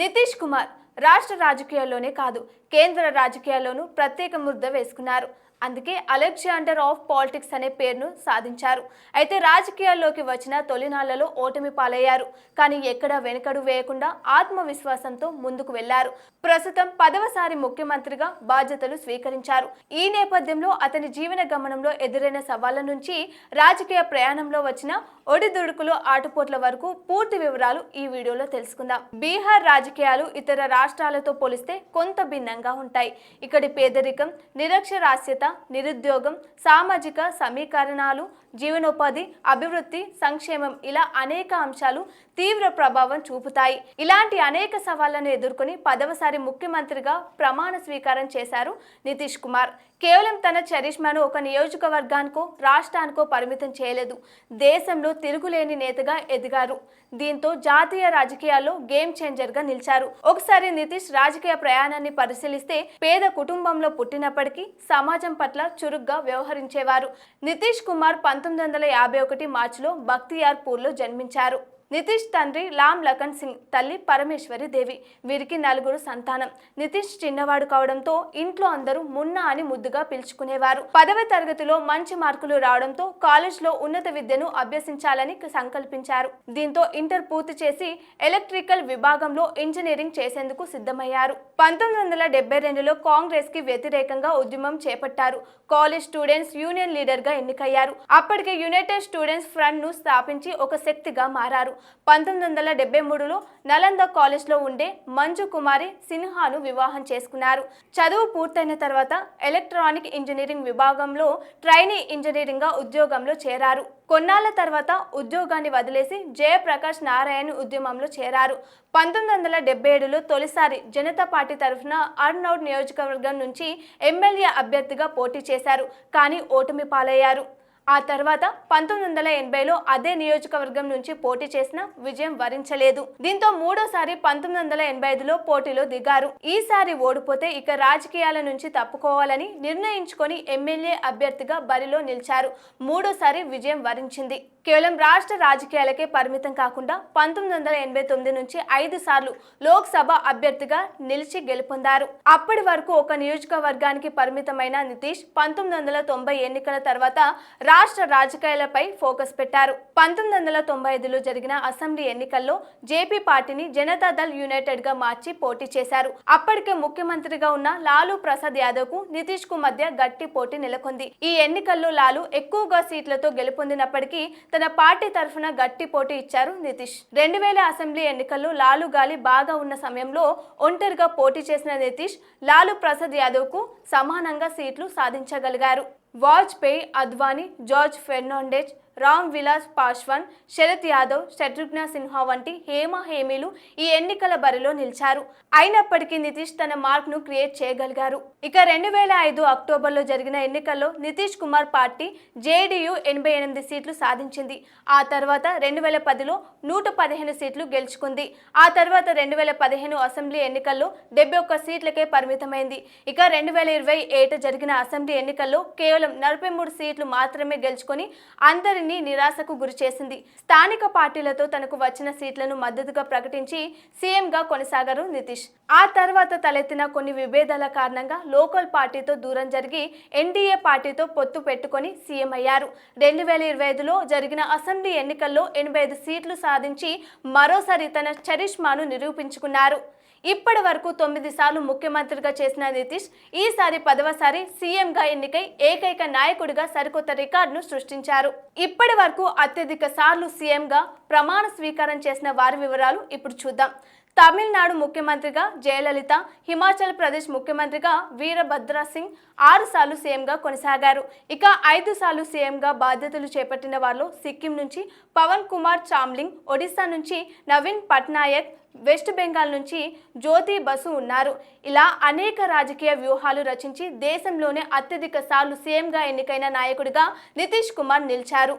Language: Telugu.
నితీష్ కుమార్ రాష్ట్ర రాజకీయాల్లోనే కాదు కేంద్ర రాజకీయాల్లోనూ ప్రత్యేక ముద్ర వేసుకున్నారు. అందుకే అలెగ్జాండర్ ఆఫ్ పాలిటిక్స్ అనే పేరును సాధించారు. అయితే రాజకీయాల్లోకి వచ్చిన తొలినాళ్లలో ఓటమి పాలయ్యారు. కానీ ఎక్కడా వెనుకడు వేయకుండా ఆత్మవిశ్వాసంతో ముందుకు వెళ్లారు. ప్రస్తుతం 10వసారి ముఖ్యమంత్రిగా బాధ్యతలు స్వీకరించారు. ఈ నేపథ్యంలో అతని జీవన గమనంలో ఎదురైన సవాళ్ల నుంచి రాజకీయ ప్రయాణంలో వచ్చిన ఒడిదుడుకులు ఆటుపోట్ల వరకు పూర్తి వివరాలు ఈ వీడియోలో తెలుసుకుందాం. బీహార్ రాజకీయాలు ఇతర రాష్ట్రాలతో పోలిస్తే కొంత భిన్నంగా ఉంటాయి. ఇక్కడి పేదరికం, నిరక్షరాస్యత, నిరుద్యోగం, సామాజిక సమీకరణాలు, జీవనోపాధి, అభివృద్ధి, సంక్షేమం ఇలా అనేక అంశాలు తీవ్ర ప్రభావం చూపుతాయి. ఇలాంటి అనేక సవాళ్లను ఎదుర్కొని 10వసారి ముఖ్యమంత్రిగా ప్రమాణ స్వీకారం చేశారు నితీష్ కుమార్. కేవలం తన చరిష్మాను ఒక నియోజకవర్గానికో రాష్ట్రానికో పరిమితం చేయలేదు. దేశంలో తిరుగులేని నేతగా ఎదిగారు. దీంతో జాతీయ రాజకీయాల్లో గేమ్ చేంజర్ గా నిలిచారు. ఒకసారి నితీష్ రాజకీయ ప్రయాణాన్ని పరిశీలిస్తే పేద కుటుంబంలో పుట్టినప్పటికీ సమాజం పట్ల చురుగ్గా వ్యవహరించేవారు. నితీష్ కుమార్ 1951 మార్చిలో బక్తియార్పూర్లో జన్మించారు. నితీష్ తండ్రి లామ్ లఖన్ సింగ్, తల్లి పరమేశ్వరి దేవి. వీరికి 4 సంతానం. నితీష్ చిన్నవాడు కావడంతో ఇంట్లో అందరూ మున్నా అని ముద్దుగా పిలుచుకునేవారు. 10వ తరగతిలో మంచి మార్కులు రావడంతో కాలేజ్లో ఉన్నత విద్యను అభ్యసించాలని సంకల్పించారు. దీంతో ఇంటర్ పూర్తి చేసి ఎలక్ట్రికల్ విభాగంలో ఇంజనీరింగ్ చేసేందుకు సిద్ధమయ్యారు. 1972లో కాంగ్రెస్ కి వ్యతిరేకంగా ఉద్యమం చేపట్టారు. కాలేజ్ స్టూడెంట్స్ యూనియన్ లీడర్ గా ఎన్నికయ్యారు. అప్పటికే యునైటెడ్ స్టూడెంట్స్ ఫ్రంట్ ను స్థాపించి ఒక శక్తిగా మారారు. 1973లో నలంద కాలేజ్ లో ఉండే మంజు కుమారి సిన్హాను వివాహం చేసుకున్నారు. చదువు పూర్తయిన తర్వాత ఎలక్ట్రానిక్ ఇంజనీరింగ్ విభాగంలో ట్రైనీ ఇంజనీరింగ్ గా ఉద్యోగంలో చేరారు. కొన్నాళ్ల తర్వాత ఉద్యోగాన్ని వదిలేసి జయప్రకాష్ నారాయణ్ ఉద్యమంలో చేరారు. 1977లో తొలిసారి జనతా పార్టీ తరఫున అర్నౌడ్ నియోజకవర్గం నుంచి ఎమ్మెల్యే అభ్యర్థిగా పోటీ చేశారు. కానీ ఓటమి పాలయ్యారు. ఆ తర్వాత 1980లో అదే నియోజకవర్గం నుంచి పోటీ చేసిన విజయం వరించలేదు. దీంతో మూడోసారి 1985లో పోటీలో దిగారు. ఈసారి ఓడిపోతే ఇక రాజకీయాల నుంచి తప్పుకోవాలని నిర్ణయించుకొని ఎమ్మెల్యే అభ్యర్థిగా బరిలో నిలిచారు. మూడోసారి విజయం వరించింది. కేవలం రాష్ట్ర రాజకీయాలకే పరిమితం కాకుండా 1989 నుంచి 5 సార్లు లోక్సభ అభ్యర్థిగా నిలిచి గెలుపొందారు. అప్పటి వరకు ఒక నియోజకవర్గానికి పరిమితమైన నితీష్ 1990 ఎన్నికల తర్వాత రాష్ట్ర రాజకీయాలపై ఫోకస్ పెట్టారు. 1995లో జరిగిన అసెంబ్లీ ఎన్నికల్లో జేపీ పార్టీని జనతాదళ్ యునైటెడ్ గా మార్చి పోటీ చేశారు. అప్పటికే ముఖ్యమంత్రిగా ఉన్న లాలూ ప్రసాద్ యాదవ్ కు నితీష్ కు మధ్య గట్టి పోటీ నెలకొంది. ఈ ఎన్నికల్లో లాలూ ఎక్కువగా సీట్లతో గెలుపొందినప్పటికీ తన పార్టీ తరఫున గట్టి పోటీ ఇచ్చారు నితీష్. 2000 అసెంబ్లీ ఎన్నికల్లో లాలూ గాలి బాగా ఉన్న సమయంలో ఒంటరిగా పోటీ చేసిన నితీష్ లాలూ ప్రసాద్ యాదవ్ కు సమానంగా సీట్లు సాధించగలిగారు. వాజ్పేయి, అద్వానీ, జార్జ్ ఫెర్నాండెజ్, రామ్ విలాస్ పాస్వాన్, శరద్ యాదవ్, శత్రుఘ్న సిన్హా వంటి హేమీలు ఈ ఎన్నికల బరిలో నిలిచారు. అయినప్పటికీ నితీష్ తన మార్క్ ను క్రియేట్ చేయగలిగారు. ఇక 2005 అక్టోబర్లో జరిగిన ఎన్నికల్లో నితీష్ కుమార్ పార్టీ జేడీయూ 88 సీట్లు సాధించింది. ఆ తర్వాత 2010లో 115 సీట్లు గెలుచుకుంది. ఆ తర్వాత 2015 అసెంబ్లీ ఎన్నికల్లో 71 సీట్లకే పరిమితమైంది. ఇక 2027 జరిగిన అసెంబ్లీ ఎన్నికల్లో కేవలం 43 సీట్లు మాత్రమే గెలుచుకొని అందరినీ నిరాశకు గురి చేసింది. స్థానిక పార్టీలతో తనకు వచ్చిన సీట్లను మద్దతుగా ప్రకటించి సీఎంగా కొనసాగారు నితీష్. ఆ తర్వాత తలెత్తిన కొన్ని విభేదాల కారణంగా లోకల్ పార్టీతో దూరం జరిగి ఎన్డీఏ పార్టీతో పొత్తు పెట్టుకొని సీఎం అయ్యారు. 2025లో జరిగిన అసెంబ్లీ ఎన్నికల్లో 85 సీట్లు సాధించి మరోసారి తన చరిష్మాను నిరూపించుకున్నారు. ఇప్పటి వరకు 9 సార్లు ముఖ్యమంత్రిగా చేసిన నితీష్ ఈసారి 10వసారి సీఎంగా ఎన్నికై ఏకైక నాయకుడిగా సరికొత్త రికార్డును సృష్టించారు. ఇప్పటి వరకు అత్యధిక సార్లు సీఎంగా ప్రమాణ స్వీకారం చేసిన వారి వివరాలు ఇప్పుడు చూద్దాం. తమిళనాడు ముఖ్యమంత్రిగా జయలలిత, హిమాచల్ ప్రదేశ్ ముఖ్యమంత్రిగా వీరభద్ర సింగ్ 6 సార్లు సీఎంగా కొనసాగారు. ఇక 5 సార్లు సీఎంగా బాధ్యతలు చేపట్టిన వారిలో సిక్కిం నుంచి పవన్ కుమార్ చామ్లింగ్, ఒడిశా నుంచి నవీన్ పట్నాయక్, వెస్ట్ బెంగాల్ నుంచి జ్యోతి బసు ఉన్నారు. ఇలా అనేక రాజకీయ వ్యూహాలు రచించి దేశంలోనే అత్యధిక సార్లు సీఎంగా ఎన్నికైన నాయకుడిగా నితీష్ కుమార్ నిలిచారు.